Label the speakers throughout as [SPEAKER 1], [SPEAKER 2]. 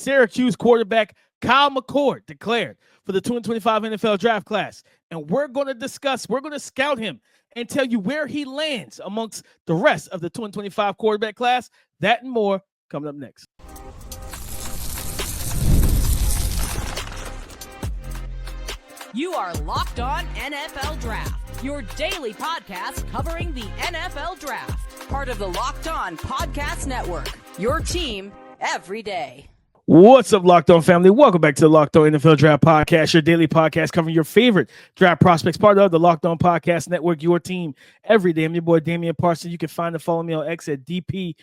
[SPEAKER 1] Syracuse quarterback Kyle McCord declared for the 2025 NFL Draft class. And we're going to scout him and tell you where he lands amongst the rest of the 2025 quarterback class. That and more coming up next.
[SPEAKER 2] You are Locked On NFL Draft, your daily podcast covering the NFL Draft. Part of the Locked On Podcast Network, your team every day.
[SPEAKER 1] What's up, Locked On family? Welcome back to the Locked On NFL Draft Podcast, your daily podcast covering your favorite draft prospects, part of the Locked On Podcast Network, your team every day. I'm your boy, Damian Parson. You can find and follow me on X at DP_NFL.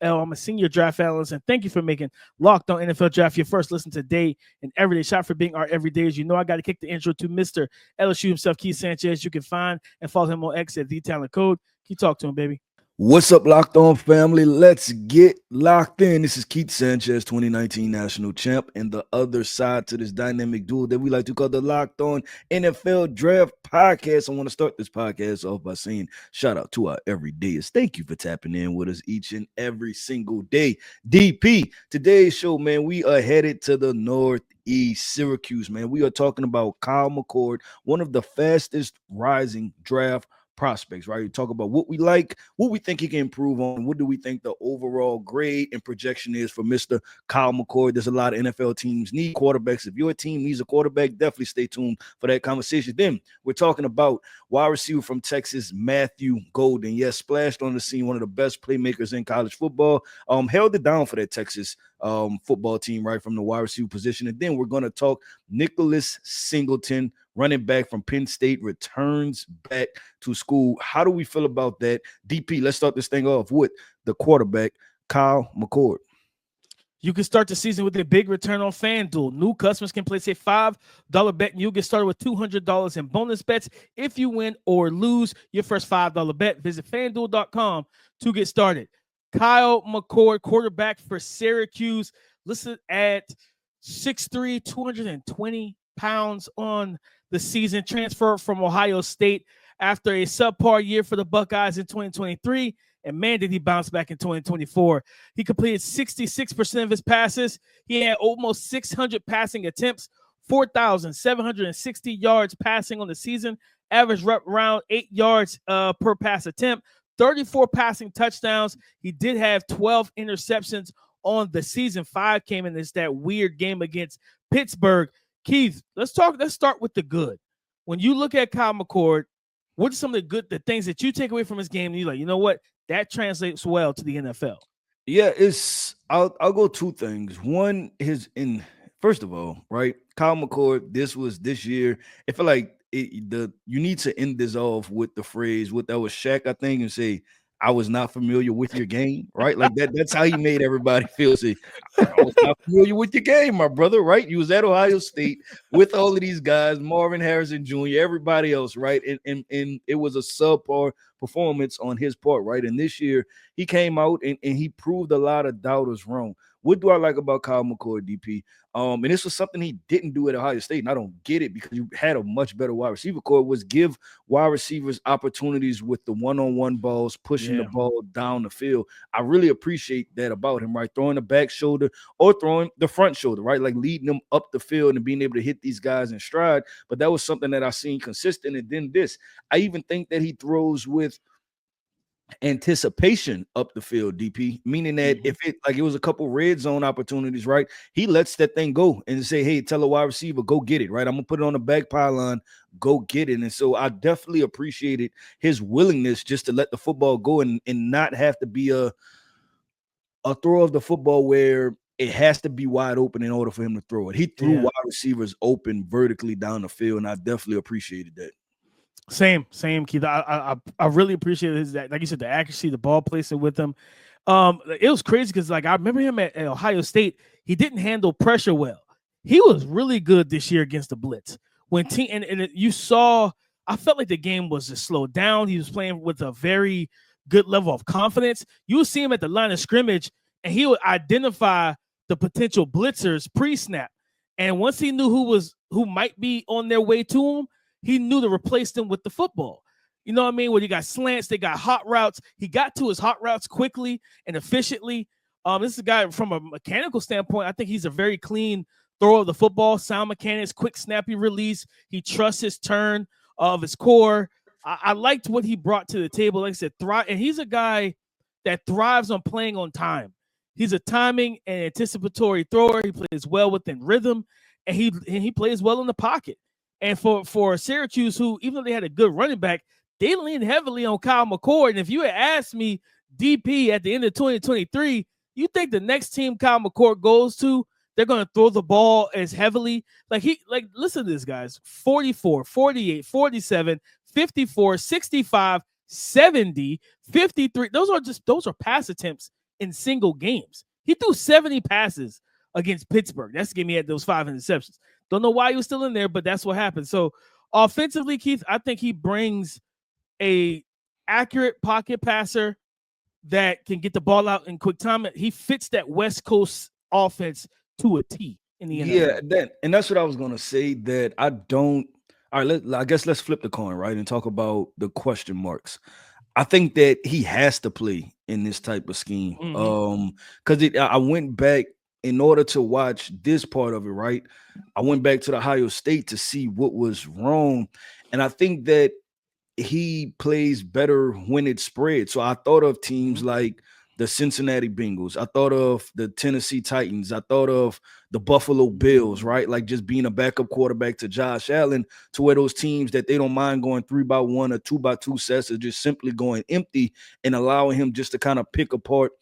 [SPEAKER 1] I'm a senior draft analyst, and thank you for making Locked On NFL Draft your first listen today and every day. Shout for being our everydayers. You know I got to kick the intro to Mr. LSU himself, Keith Sanchez. You can find and follow him on X at TheTalentCode. Keep talk to him, baby.
[SPEAKER 3] What's up, Locked On family? Let's get locked in. This is Keith Sanchez, 2019 national champ, and the other side to this dynamic duel that we like to call the Locked On NFL Draft Podcast. I want to start this podcast off by saying shout out to our everydayers. Thank you for tapping in with us each and every single day. DP, today's show, man, we are headed to the Northeast, Syracuse, man. We are talking about Kyle McCord, one of the fastest rising draft prospects, right? You talk about what we like, what we think he can improve on, what do we think the overall grade and projection is for Mr. Kyle McCord. There's a lot of NFL teams need quarterbacks. If your team needs a quarterback, definitely stay tuned for that conversation. Then we're talking about wide receiver from Texas, Matthew Golden. Yes, splashed on the scene, one of the best playmakers in college football. Held it down for that Texas football team, right, from the wide receiver position. And then we're going to talk Nicholas Singleton, running back from Penn State, returns back to school. How do we feel about that? DP, let's start this thing off with the quarterback, Kyle McCord.
[SPEAKER 1] You can start the season with a big return on FanDuel. New customers can place a $5 bet, and you'll get started with $200 in bonus bets if you win or lose your first $5 bet. Visit FanDuel.com to get started. Kyle McCord, quarterback for Syracuse, listed at 6'3", 220 pounds on the season, transferred from Ohio State after a subpar year for the Buckeyes in 2023, and man, did he bounce back in 2024. He completed 66% of his passes. He had almost 600 passing attempts, 4,760 yards passing on the season, average around 8 yards per pass attempt, 34 passing touchdowns. He did have 12 interceptions on the season. 5 came in that weird game against Pittsburgh. Keith, let's start with the good. When you look at Kyle McCord, what are some of the things that you take away from his game? And you're like, you know what? That translates well to the NFL.
[SPEAKER 3] Yeah, I'll go two things. One is first of all, right? Kyle McCord, this year. I feel like you need to end this off with the phrase, what that was Shaq, I think, and say, I was not familiar with your game, right? Like that's how he made everybody feel. Say, I was not familiar with your game, my brother, right? You was at Ohio State with all of these guys, Marvin Harrison Jr., everybody else, right? And it was a subpar performance on his part, right? And this year he came out and he proved a lot of doubters wrong. What do I like about Kyle McCord, DP? And this was something he didn't do at Ohio State, and I don't get it because you had a much better wide receiver core, was give wide receivers opportunities with the one-on-one balls, pushing the ball down the field. I really appreciate that about him, right? Throwing the back shoulder or throwing the front shoulder, right? Like leading them up the field and being able to hit these guys in stride. But that was something that I seen consistent. And then I even think that he throws with anticipation up the field, DP, meaning that if it was a couple red zone opportunities, right, he lets that thing go and say, hey, tell a wide receiver, go get it, right? I'm gonna put it on the back pylon, go get it. And so I definitely appreciated his willingness just to let the football go and not have to be a throw of the football where it has to be wide open in order for him to throw it. He threw wide receivers open vertically down the field, and I definitely appreciated that.
[SPEAKER 1] Same, Keith. I really appreciate his, like you said, the accuracy, the ball placement with him. It was crazy because, like, I remember him at Ohio State. He didn't handle pressure well. He was really good this year against the blitz. You saw, I felt like the game was just slowed down. He was playing with a very good level of confidence. You would see him at the line of scrimmage, and he would identify the potential blitzers pre-snap. And once he knew who might be on their way to him, he knew to replace them with the football. You know what I mean? When you got slants, they got hot routes. He got to his hot routes quickly and efficiently. This is a guy from a mechanical standpoint. I think he's a very clean thrower of the football, sound mechanics, quick, snappy release. He trusts his turn of his core. I liked what he brought to the table. Like I said, and he's a guy that thrives on playing on time. He's a timing and anticipatory thrower. He plays well within rhythm, and he plays well in the pocket. And for Syracuse, who, even though they had a good running back, they leaned heavily on Kyle McCord. And if you had asked me, DP, at the end of 2023, you think the next team Kyle McCord goes to, they're going to throw the ball as heavily? Listen to this, guys. 44, 48, 47, 54, 65, 70, 53. Those are pass attempts in single games. He threw 70 passes against Pittsburgh. That's the game he had those 5 interceptions. Don't know why he was still in there, but that's what happened. So offensively, Keith, I think he brings a accurate pocket passer that can get the ball out in quick time. He fits that West Coast offense to a T in the NFL.
[SPEAKER 3] Yeah, and that's what I was going to say, that I don't. All right, I guess let's flip the coin, right, and talk about the question marks. I think that he has to play in this type of scheme. Because I went back in order to watch this part of it, right? I went back to the Ohio State to see what was wrong. And I think that he plays better when it's spread. So I thought of teams like the Cincinnati Bengals. I thought of the Tennessee Titans. I thought of the Buffalo Bills, right? Like just being a backup quarterback to Josh Allen, to where those teams that they don't mind going 3-by-1 or 2-by-2 sets are just simply going empty and allowing him just to kind of pick apart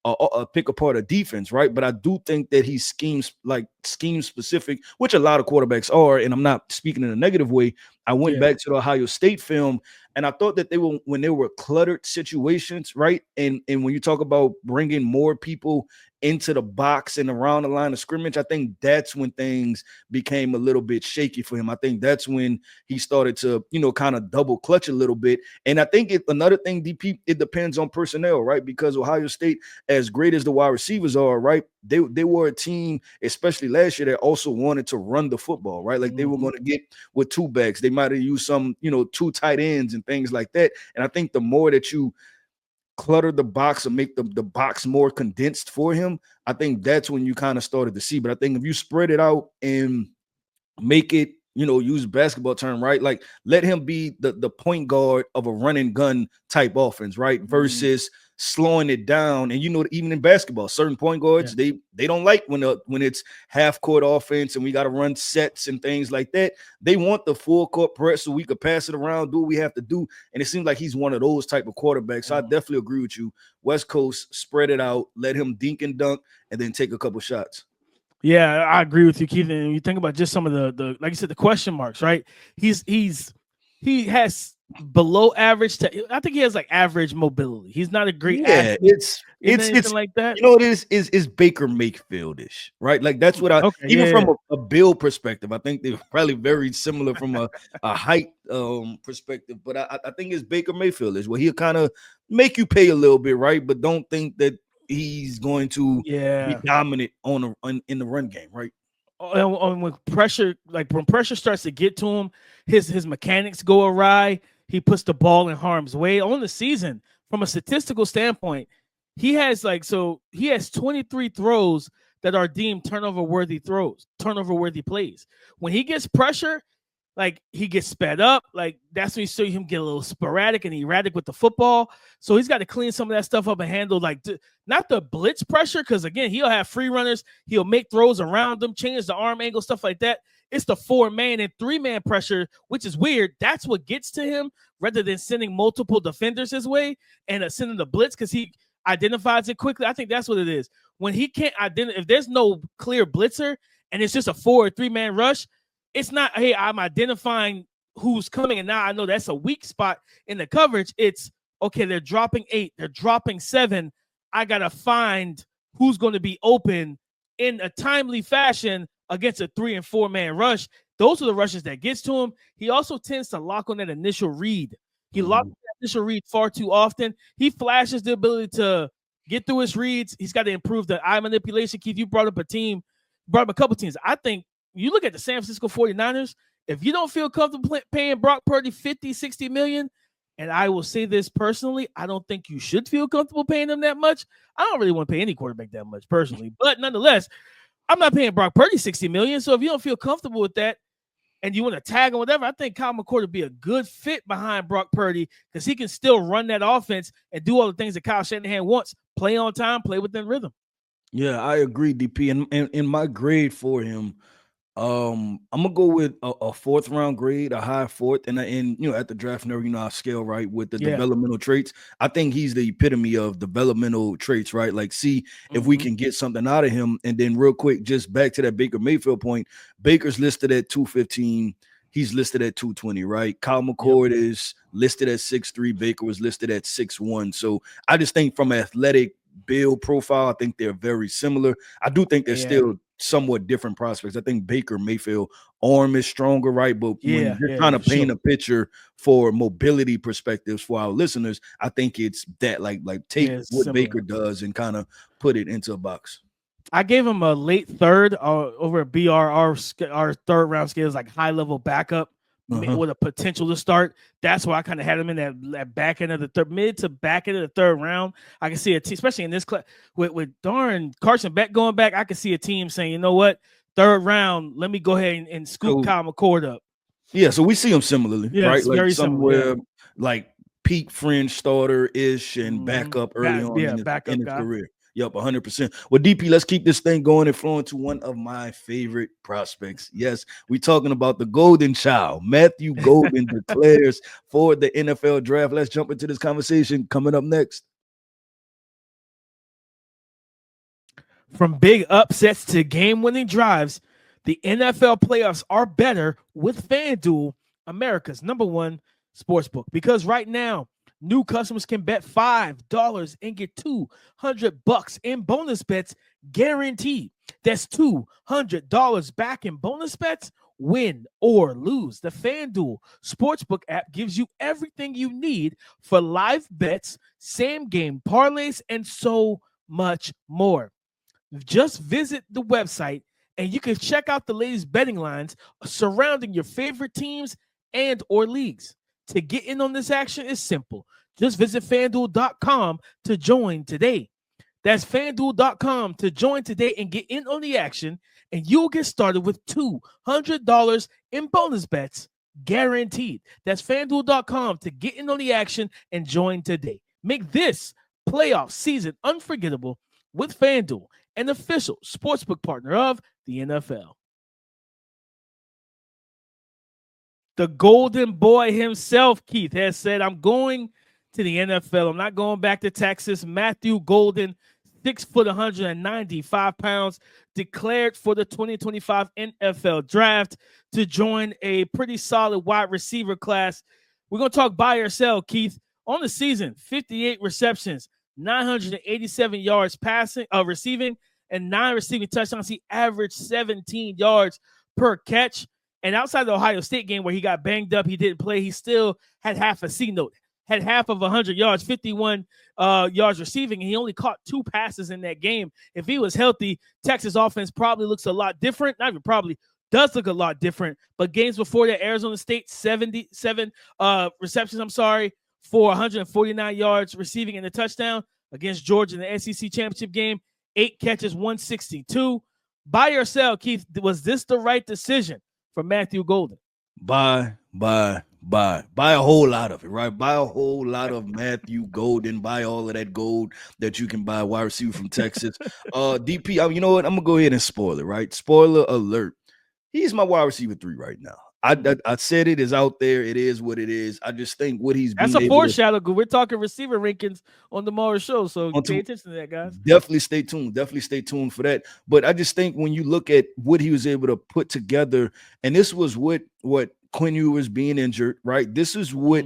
[SPEAKER 3] a defense, right? But I do think that he's scheme specific, which a lot of quarterbacks are, and I'm not speaking in a negative way. I went back to the Ohio State film, and I thought that when they were cluttered situations, right? And when you talk about bringing more people into the box and around the line of scrimmage, I think that's when things became a little bit shaky for him. I think that's when he started to, kind of double clutch a little bit. And I think another thing, DP, it depends on personnel, right? Because Ohio State, as great as the wide receivers are, right, they were a team, especially last year, that also wanted to run the football, right? Like they were going to get with 2 backs. They might have used some, 2 tight ends and things like that. And I think the more that you clutter the box or make the box more condensed for him, I think that's when you kind of started to see. But I think if you spread it out and make it, use basketball term, right? Like let him be the point guard of a run and gun type offense, right? Versus slowing it down. And even in basketball, certain point guards, they don't like when it's half court offense and we got to run sets and things like that. They want the full court press so we could pass it around, do what we have to do. And it seems like he's one of those type of quarterbacks. So I definitely agree with you. West Coast, spread it out, let him dink and dunk, and then take a couple shots.
[SPEAKER 1] Yeah, I agree with you, Keith. And you think about just some of the like you said, the question marks, right? He has below average. I think he has like average mobility. He's not a great athlete. It's like that.
[SPEAKER 3] It is Baker Mayfield-ish, right? Like that's what from a build perspective, I think they're probably very similar from a height perspective. But I think it's Baker Mayfield-ish, where he'll kind of make you pay a little bit, right? But don't think that he's going to be dominant in the run game, right?
[SPEAKER 1] When pressure starts to get to him, his mechanics go awry. He puts the ball in harm's way. On the season, from a statistical standpoint, he has 23 throws that are deemed turnover-worthy plays. When he gets pressure, like he gets sped up, like that's when you see him get a little sporadic and erratic with the football. So he's got to clean some of that stuff up and handle not the blitz pressure, because again, he'll have free runners, he'll make throws around them, change the arm angle, stuff like that. It's the 4-man and 3-man pressure, which is weird. That's what gets to him rather than sending multiple defenders his way and sending the blitz, because he identifies it quickly. I think that's what it is. When he can't identify, if there's no clear blitzer and it's just a 4 or 3-man rush, it's not, hey, I'm identifying who's coming, and now I know that's a weak spot in the coverage. It's, okay, they're dropping 8, they're dropping 7. I got to find who's going to be open in a timely fashion against a 3- and 4-man rush. Those are the rushes that gets to him. He also tends to lock on that initial read. He locks on that initial read far too often. He flashes the ability to get through his reads. He's got to improve the eye manipulation. Keith, you brought up a couple teams. I think you look at the San Francisco 49ers, if you don't feel comfortable paying Brock Purdy $50, $60 million, And I will say this personally, I don't think you should feel comfortable paying him that much. I don't really want to pay any quarterback that much personally, but nonetheless, I'm not paying Brock Purdy $60 million. So if you don't feel comfortable with that and you want to tag him, whatever, I think Kyle McCord would be a good fit behind Brock Purdy because he can still run that offense and do all the things that Kyle Shanahan wants. Play on time, play within rhythm.
[SPEAKER 3] Yeah, I agree, DP. And in my grade for him, I'm gonna go with a fourth round grade, a high fourth, and at the draft and I scale right with the developmental traits. I think he's the epitome of developmental traits, right? Like, see if we can get something out of him. And then real quick, just back to that Baker Mayfield point. Baker's listed at 215. He's listed at 220, right? Kyle McCord is listed at 6'3. Baker was listed at 6'1. So I just think from athletic build profile, I think they're very similar. I do think they're still somewhat different prospects. I think Baker Mayfield arm is stronger, right? But when you're trying to paint a picture for mobility perspectives for our listeners, I think it's that like take what similar. Baker does and kind of put it into a box.
[SPEAKER 1] I gave him a late third over at BRR. Our third round scale is like high level backup with a potential to start. That's why I kind of had him in that back end of the third, mid to back end of the third round. I can see especially in this class with darn Carson Beck going back. I can see a team saying, you know what, third round, let me go ahead and scoop Kyle McCord up.
[SPEAKER 3] Yeah, so we see him similarly, right? Like
[SPEAKER 1] very
[SPEAKER 3] somewhere
[SPEAKER 1] similar,
[SPEAKER 3] like peak fringe starter ish and backup early on in his career. Yep, 100%. Well, DP, let's keep this thing going and flowing to one of my favorite prospects. Yes, we're talking about the golden child. Matthew Golden declares for the NFL draft. Let's jump into this conversation coming up next.
[SPEAKER 1] From big upsets to game-winning drives, the NFL playoffs are better with FanDuel, America's #1 sportsbook. Because right now, new customers can bet $5 and get $200 in bonus bets guaranteed. That's $200 back in bonus bets, win or lose. The FanDuel Sportsbook app gives you everything you need for live bets, same-game parlays, and so much more. Just visit the website and you can check out the latest betting lines surrounding your favorite teams and or leagues. To get in on this action is simple. Just visit FanDuel.com to join today. That's FanDuel.com to join today and get in on the action, and you'll get started with $200 in bonus bets guaranteed. That's FanDuel.com to get in on the action and join today. Make this playoff season unforgettable with FanDuel, an official sportsbook partner of the NFL. The golden boy himself, Keith, has said, I'm going to the NFL. I'm not going back to Texas. Matthew Golden, 6 foot, 195 pounds, declared for the 2025 NFL draft to join a pretty solid wide receiver class. We're going to talk buy or sell, Keith. On the season, 58 receptions, 987 yards receiving, and 9 receiving touchdowns. He averaged 17 yards per catch. And outside the Ohio State game where he got banged up, he didn't play. He still had half a C note, had half of 100 yards, 51 yards receiving, and he only caught 2 passes in that game. If he was healthy, Texas offense probably looks a lot different. Not even probably, does look a lot different. But games before that, Arizona State, 77 receptions, for 149 yards receiving and a touchdown. Against Georgia in the SEC championship game, 8 catches, 162. Buy or sell, Keith, was this the right decision for Matthew Golden?
[SPEAKER 3] Buy a whole lot of it, right? Buy a whole lot of Matthew Golden. Buy all of that gold that you can buy wide receiver from Texas. DP, you know what? I'm gonna go ahead and spoil it, right? Spoiler alert. He's my wide receiver 3 right now. I said it is out there. It is what it is. I just think what he's
[SPEAKER 1] that's a foreshadow. We're talking receiver rankings on tomorrow's show, so pay attention to that, guys.
[SPEAKER 3] Definitely stay tuned. Definitely stay tuned for that. But I just think when you look at what he was able to put together, and this was what Quinn Ewers being injured, right? This is what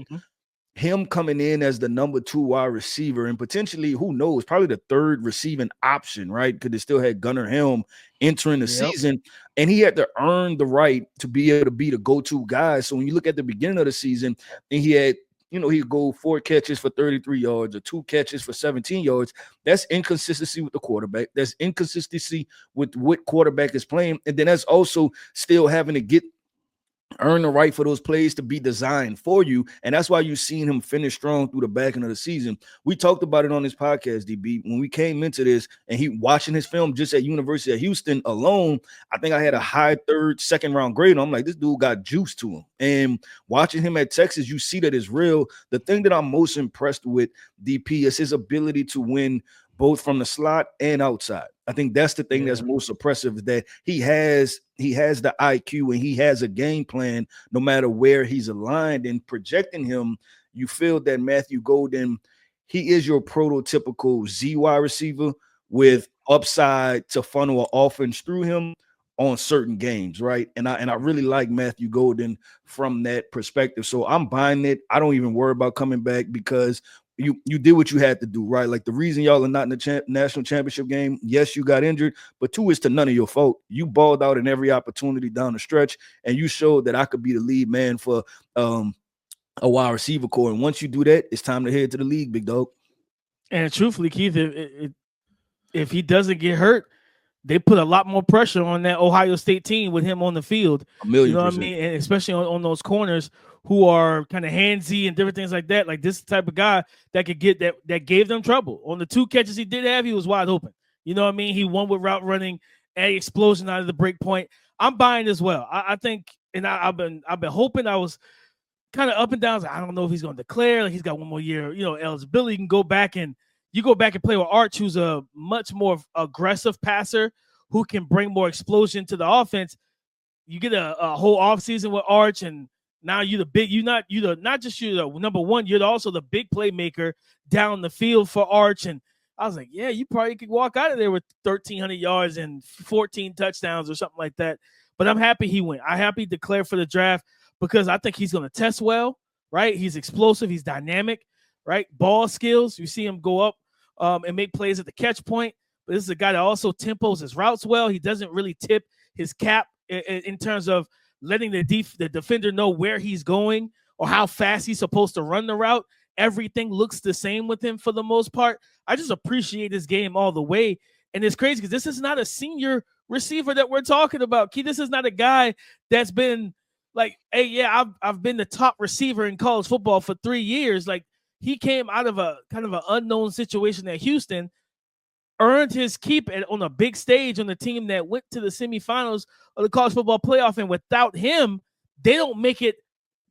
[SPEAKER 3] him coming in as the number 2 wide receiver and potentially, who knows, probably the 3rd receiving option, right? Because they still had Gunnar Helm entering the season, and he had to earn the right to be able to be the go-to guy. So when you look at the beginning of the season, and he had, he'd go 4 catches for 33 yards or 2 catches for 17 yards. That's inconsistency with the quarterback. That's inconsistency with what quarterback is playing. And then that's also still having to get earn the right for those plays to be designed for you. And that's why you've seen him finish strong through the back end of the season. We talked about it on this podcast, DB, when we came into this and he watching his film just at University of Houston alone. I think I had a high second round grade. I'm like, this dude got juice to him. And watching him at Texas, you see that it's real. The thing that I'm most impressed with, DP, is his ability to win both from the slot and outside. I think that's the thing that's most impressive, is that he has the IQ and he has a game plan no matter where he's aligned. And projecting him, you feel that Matthew Golden, he is your prototypical ZY receiver with upside to funnel an offense through him on certain games, right? And I really like Matthew Golden from that perspective. So I'm buying it. I don't even worry about coming back because you did what you had to do, right? Like the reason y'all are not in the national championship game, yes, you got injured, but 2, is to none of your fault. You balled out in every opportunity down the stretch, and you showed that I could be the lead man for a wide receiver core. And once you do that, it's time to head to the league, big dog.
[SPEAKER 1] And truthfully, Keith, if he doesn't get hurt, they put a lot more pressure on that Ohio State team with him on the field. You know what I mean? And especially on those corners who are kind of handsy and different things like that. Like this type of guy that could get that gave them trouble. On the 2 catches he did have, he was wide open. You know what I mean? He won with route running, a explosion out of the break point. I'm buying as well. I think, and I've been hoping. I was kind of up and down. I don't know if he's going to declare. Like he's got 1 more year, eligibility. You can go back and play with Arch, who's a much more aggressive passer who can bring more explosion to the offense. You get a whole offseason with Arch, and now you're not just the number one, you're also the big playmaker down the field for Arch. And I was like, yeah, you probably could walk out of there with 1,300 yards and 14 touchdowns or something like that. But I'm happy he went. I'm happy he declared for the draft because I think he's going to test well, right? He's explosive. He's dynamic, right? Ball skills. You see him go up and make plays at the catch point. But this is a guy that also tempos his routes well. He doesn't really tip his cap in terms of letting the defender know where he's going or how fast he's supposed to run the route. Everything looks the same with him for the most part. I just appreciate this game all the way. And it's crazy because this is not a senior receiver that we're talking about. Key, this is not a guy that's been like, hey, yeah, I've been the top receiver in college football for 3 years. Like he came out of a kind of an unknown situation at Houston, earned his keep on a big stage on the team that went to the semifinals of the college football playoff. And without him, they don't make it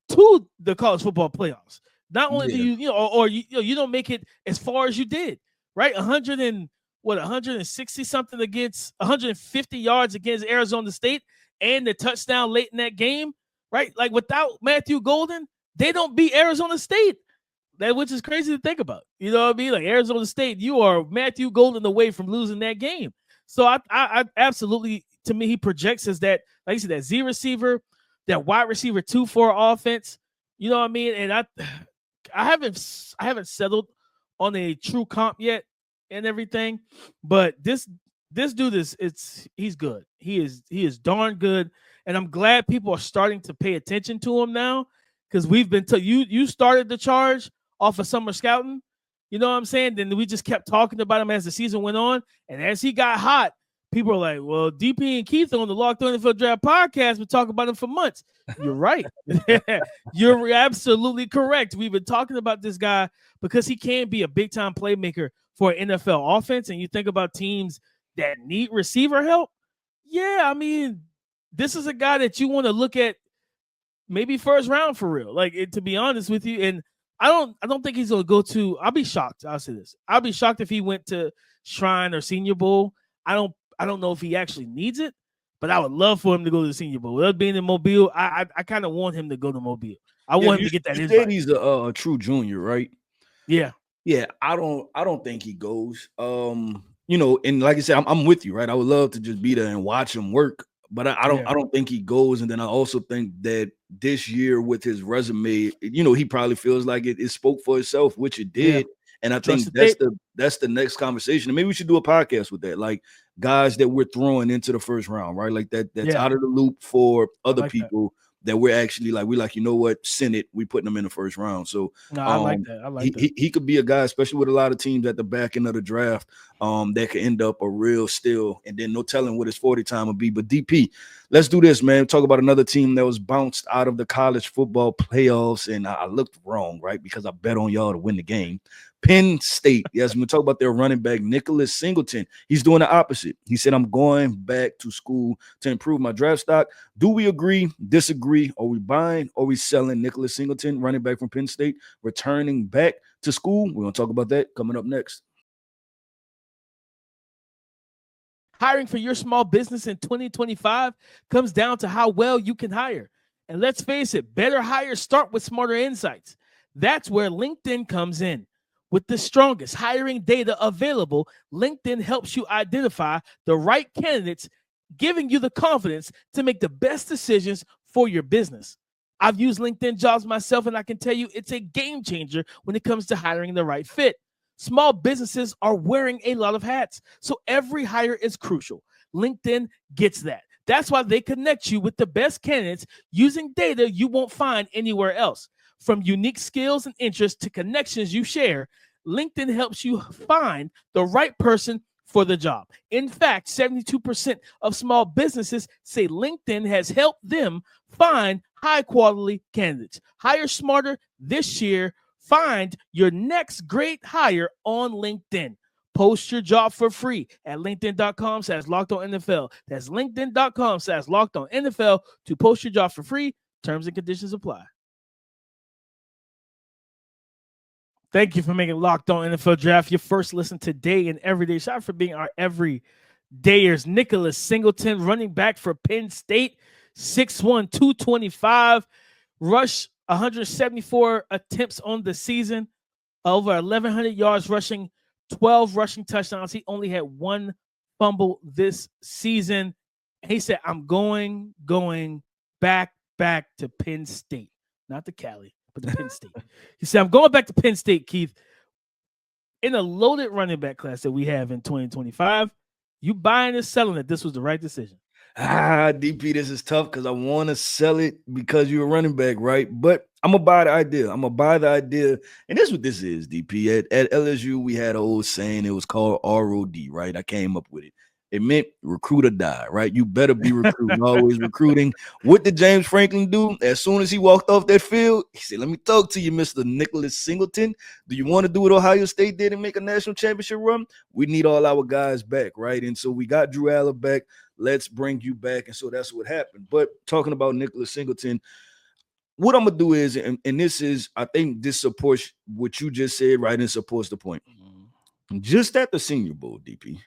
[SPEAKER 1] to the college football playoffs. Not only do you don't make it as far as you did, right? 160 something against 150 yards against Arizona State and the touchdown late in that game, right? Like without Matthew Golden, they don't beat Arizona State. Which is crazy to think about. You know what I mean? Like Arizona State, you are Matthew Golden away from losing that game. So I absolutely, to me, he projects as that, like you said, that Z receiver, that wide receiver 2 for offense. You know what I mean? And I haven't settled on a true comp yet and everything, but this dude he's good. He is darn good, and I'm glad people are starting to pay attention to him now because we've been you started the charge off of summer scouting, you know what I'm saying? Then we just kept talking about him as the season went on, and as he got hot, people are like, well, DP and Keith on the Locked On NFL Draft podcast been talking about him for months. You're right. You're absolutely correct. We've been talking about this guy because he can be a big-time playmaker for an NFL offense, and you think about teams that need receiver help, yeah, I mean, this is a guy that you want to look at maybe first round for real. Like, to be honest with you, and I don't think he's going to go to – I'll be shocked. I'll say this. I'll be shocked if he went to Shrine or Senior Bowl. I don't know if he actually needs it, but I would love for him to go to the Senior Bowl. Without being in Mobile, I kind of want him to go to Mobile. I want him to get that invite.
[SPEAKER 3] Said he's a true junior, right?
[SPEAKER 1] Yeah.
[SPEAKER 3] Yeah, I don't think he goes. And like I said, I'm with you, right? I would love to just be there and watch him work, but I don't think he goes. And then I also think that this year with his resume, he probably feels like it spoke for itself, which it did. Yeah. And I think that's the next conversation. And maybe we should do a podcast with that, like guys that we're throwing into the first round, right? Like that's out of the loop for other people that we're actually like, you know what, send it. We putting them in the first round. So
[SPEAKER 1] No, I like that. I like that.
[SPEAKER 3] He could be a guy, especially with a lot of teams at the back end of the draft, that could end up a real steal. And then no telling what his 40 time would be. But DP, let's do this, man. Talk about another team that was bounced out of the college football playoffs. And I looked wrong, right? Because I bet on y'all to win the game. Penn State. Yes, we talk about their running back, Nicholas Singleton. He's doing the opposite. He said, I'm going back to school to improve my draft stock. Do we agree, disagree? Are we buying or are we selling Nicholas Singleton, running back from Penn State, returning back to school? We're going to talk about that coming up next.
[SPEAKER 1] Hiring for your small business in 2025 comes down to how well you can hire. And let's face it, better hires start with smarter insights. That's where LinkedIn comes in. With the strongest hiring data available, LinkedIn helps you identify the right candidates, giving you the confidence to make the best decisions for your business. I've used LinkedIn Jobs myself, and I can tell you it's a game changer when it comes to hiring the right fit. Small businesses are wearing a lot of hats, so every hire is crucial. LinkedIn gets that. That's why they connect you with the best candidates using data you won't find anywhere else. From unique skills and interests to connections you share, LinkedIn helps you find the right person for the job. In fact, 72% of small businesses say LinkedIn has helped them find high-quality candidates. Hire smarter this year. Find your next great hire on LinkedIn. Post your job for free at linkedin.com/LockedOnNFL. That's linkedin.com/LockedOnNFL to post your job for free. Terms and conditions apply. Thank you for making Locked On NFL Draft your first listen today and every day. Shout out for being our everydayers. Nicholas Singleton, running back for Penn State, 6'1", 225, rush 174 attempts on the season, over 1,100 yards rushing, 12 rushing touchdowns. He only had one fumble this season. He said, I'm going back to Penn State, not to Cali, but to Penn State. He said, I'm going back to Penn State, Keith. In a loaded running back class that we have in 2025, you buying and selling it, this was the right decision.
[SPEAKER 3] DP, this is tough because I want to sell it because you're a running back, right? But I'm going to buy the idea. And this is what this is, DP. At LSU, we had an old saying. It was called ROD, right? I came up with it. It meant recruit or die, right? You better be recruiting, always recruiting. What did James Franklin do? As soon as he walked off that field, he said, let me talk to you, Mr. Nicholas Singleton. Do you want to do what Ohio State did and make a national championship run? We need all our guys back, right? And so we got Drew Allen back. Let's bring you back. And so that's what happened. But talking about Nicholas Singleton, what I'm going to do is, and this is, I think this supports what you just said, right? And supports the point. Just at the Senior Bowl, DP,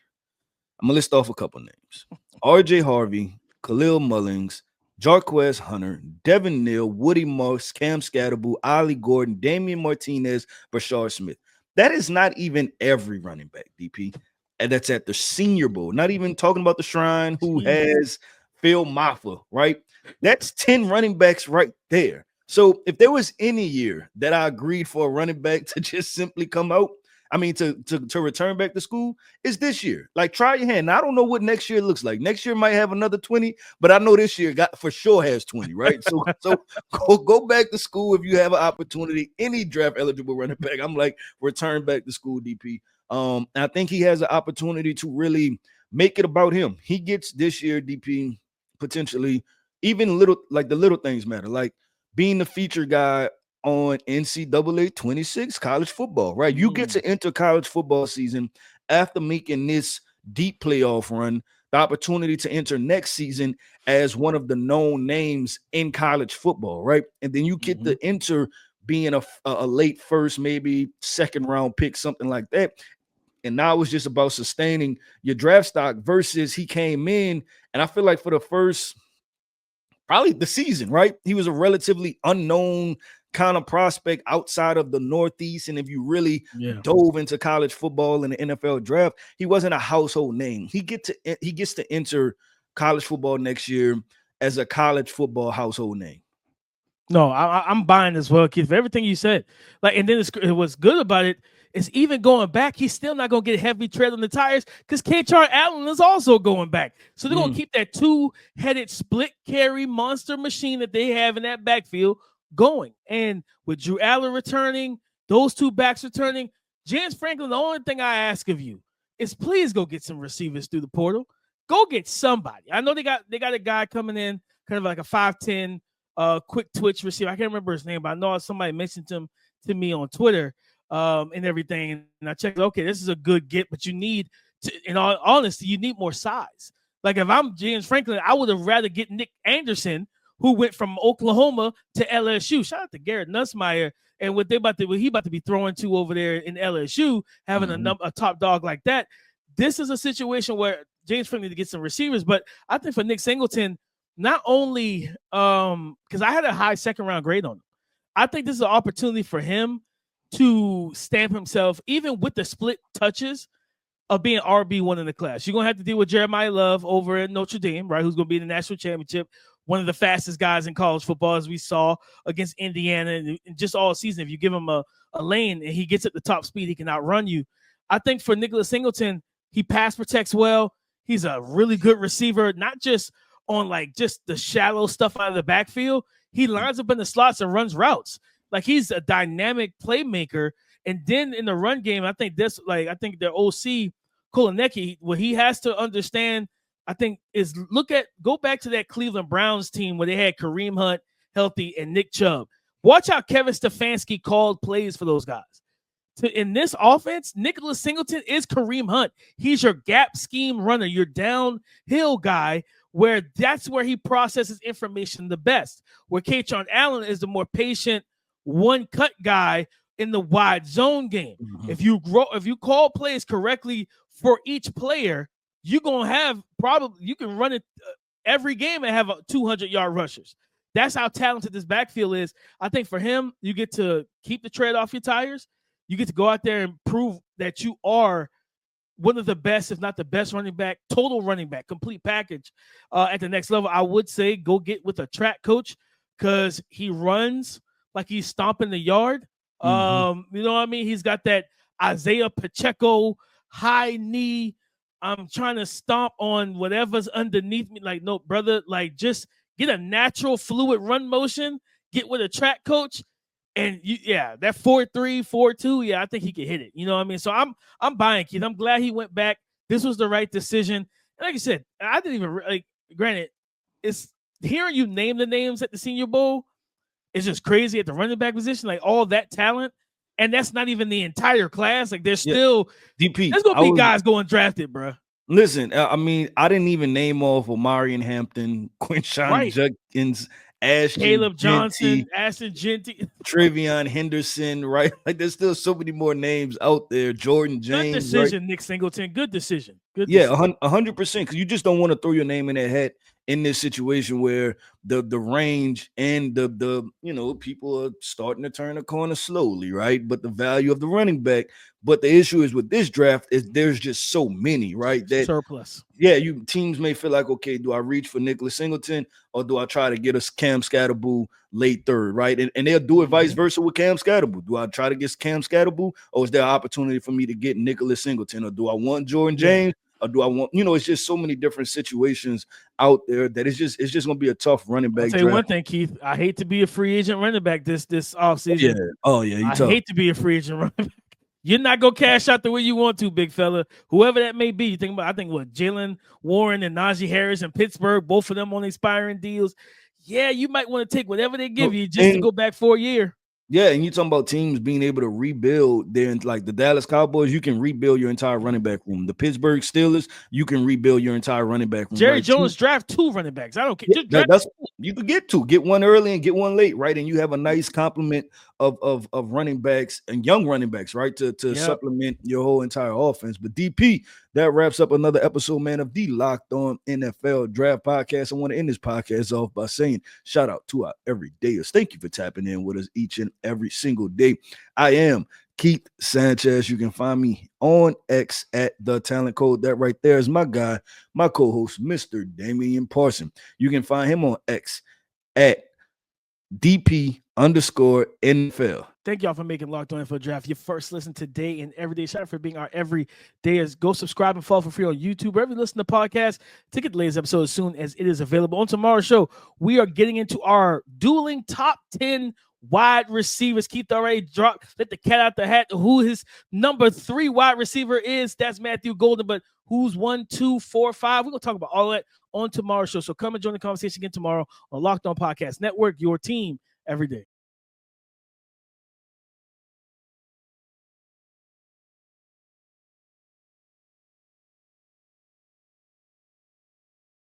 [SPEAKER 3] I'm going to list off a couple names. R.J. Harvey, Khalil Mullings, Jarquez Hunter, Devin Neal, Woody Marks, Cam Scatterbull, Ollie Gordon, Damian Martinez, Bashard Smith. That is not even every running back, DP. And that's at the Senior Bowl. Not even talking about the Shrine, who has Phil Maffa, right? That's 10 running backs right there. So if there was any year that I agreed for a running back to just simply come out, to return back to school, is this year. Like, try your hand. Now, I don't know what next year looks like. Next year might have another 20, but I know this year for sure has 20, right? So go back to school if you have an opportunity. Any draft eligible running back, I'm like, return back to school, DP. I think he has an opportunity to really make it about him. He gets this year, DP, potentially even the little things matter, like being the feature guy on NCAA 26 college football, right? You get to enter college football season after making this deep playoff run, the opportunity to enter next season as one of the known names in college football, right? And then you get to enter being a late first, maybe second round pick, something like that. And now it's just about sustaining your draft stock versus he came in, and I feel like for the first, probably the season, right? He was a relatively unknown kind of prospect outside of the Northeast. And if you really dove into college football and the NFL draft, he wasn't a household name. He gets to enter college football next year as a college football household name.
[SPEAKER 1] No, I'm buying as well, Keith. For everything you said, and then what's good about it is even going back, he's still not going to get heavy tread on the tires because Kachar Allen is also going back. So they're going to keep that two-headed split carry monster machine that they have in that backfield going. And with Drew Allen returning, those two backs returning, James Franklin, the only thing I ask of you is please go get some receivers through the portal. Go get somebody. I know they got a guy coming in, kind of like a 5'10", quick twitch receiver. I can't remember his name, but I know somebody mentioned him to me on Twitter and everything. And I checked, okay, this is a good get, but you need to, in all honesty, you need more size. Like if I'm James Franklin, I would have rather get Nick Anderson, who went from Oklahoma to LSU. Shout out to Garrett Nussmeier and what he about to be throwing to over there in LSU, having a top dog like that. This is a situation where James Franklin needs to get some receivers, but I think for Nick Singleton, not only because I had a high second-round grade on him, I think this is an opportunity for him to stamp himself, even with the split touches, of being RB1 in the class. You're going to have to deal with Jeremiah Love over at Notre Dame, right, who's going to be in the national championship, one of the fastest guys in college football, as we saw against Indiana, and just all season. If you give him a lane and he gets at the top speed, he can outrun you. I think for Nicholas Singleton, he pass protects well. He's a really good receiver, not just on like just the shallow stuff out of the backfield. He lines up in the slots and runs routes. Like he's a dynamic playmaker. And then in the run game, I think their OC Kolanecki, what he has to understand, I think, is go back to that Cleveland Browns team where they had Kareem Hunt healthy and Nick Chubb. Watch how Kevin Stefanski called plays for those guys. In this offense, Nicholas Singleton is Kareem Hunt. He's your gap scheme runner, your downhill guy, where that's where he processes information the best. Where Kachar Allen is the more patient, one-cut guy in the wide zone game. Mm-hmm. If you call plays correctly for each player, you're gonna have you can run it every game and have 200-yard rushers. That's how talented this backfield is. I think for him, you get to keep the tread off your tires. You get to go out there and prove that you are one of the best, if not the best running back, total running back, complete package at the next level. I would say go get with a track coach because he runs like he's stomping the yard. You know what I mean? He's got that Isaiah Pacheco high knee. I'm trying to stomp on whatever's underneath me. Like, no, brother, like just get a natural fluid run motion, get with a track coach. And that 4.3, 4.2, I think he could hit it. You know what I mean? So I'm buying, Keith. I'm glad he went back. This was the right decision. And like I said, I didn't even granted, it's hearing you name the names at the Senior Bowl is just crazy at the running back position, like all that talent. And that's not even the entire class. Like there's still
[SPEAKER 3] DP.
[SPEAKER 1] There's gonna be guys going drafted, bro.
[SPEAKER 3] Listen, I mean, I didn't even name off Omarion Hampton, Quinshon Judkins,
[SPEAKER 1] Caleb Johnson, Ashton Genty,
[SPEAKER 3] Travion Henderson, right? Like there's still so many more names out there. Jordan James.
[SPEAKER 1] Good decision, right? Nick Singleton. Good decision. Good
[SPEAKER 3] decision. 100%. Because you just don't want to throw your name in that hat in this situation where the range and the people are starting to turn a corner slowly, right? But the value of the running back. But the issue is with this draft is there's just so many, right? That
[SPEAKER 1] surplus.
[SPEAKER 3] Yeah, teams may feel like, okay, do I reach for Nicholas Singleton or do I try to get a Cam Scatterboo late third, right? And they'll do it vice versa with Cam Scatterboo. Do I try to get Cam Scatterboo or is there an opportunity for me to get Nicholas Singleton, or do I want Jordan James? Or do I want, it's just so many different situations out there that it's just going to be a tough running back.
[SPEAKER 1] I'll tell you one thing, Keith. I hate to be a free agent running back this offseason.
[SPEAKER 3] Yeah. Oh, yeah.
[SPEAKER 1] I hate to be a free agent running back. You're not going to cash out the way you want to, big fella. Whoever that may be. Jalen Warren and Najee Harris in Pittsburgh, both of them on expiring deals. Yeah, you might want to take whatever they give you just to go back for a year.
[SPEAKER 3] Yeah, and you talking about teams being able to rebuild. Then, like the Dallas Cowboys, you can rebuild your entire running back room. The Pittsburgh Steelers, you can rebuild your entire running back room.
[SPEAKER 1] Jerry Jones draft 2 running backs. I don't care.
[SPEAKER 3] You could get one early and get one late, right? And you have a nice complement of running backs and young running backs, right? To supplement your whole entire offense. But DP, that wraps up another episode, man, of the Locked On NFL Draft Podcast. I want to end this podcast off by saying shout out to our everydayers. Thank you for tapping in with us each and every single day. I am Keith Sanchez. You can find me on X at The Talent Code. That right there is my guy, my co-host, Mr. Damian Parson. You can find him on X at DP _NFL.
[SPEAKER 1] Thank y'all for making Locked On NFL Draft your first listen today and every day. Shout out for being our everydayers. Go subscribe and follow for free on YouTube, wherever you listen to podcasts, to get the latest episode as soon as it is available. On tomorrow's show, we are getting into our dueling top 10 wide receivers. Keith already let the cat out the hat who his number 3 wide receiver is. That's Matthew Golden, but who's 1, 2, 4, 5? We're going to talk about all that on tomorrow's show. So come and join the conversation again tomorrow on Locked On Podcast Network, your team every day.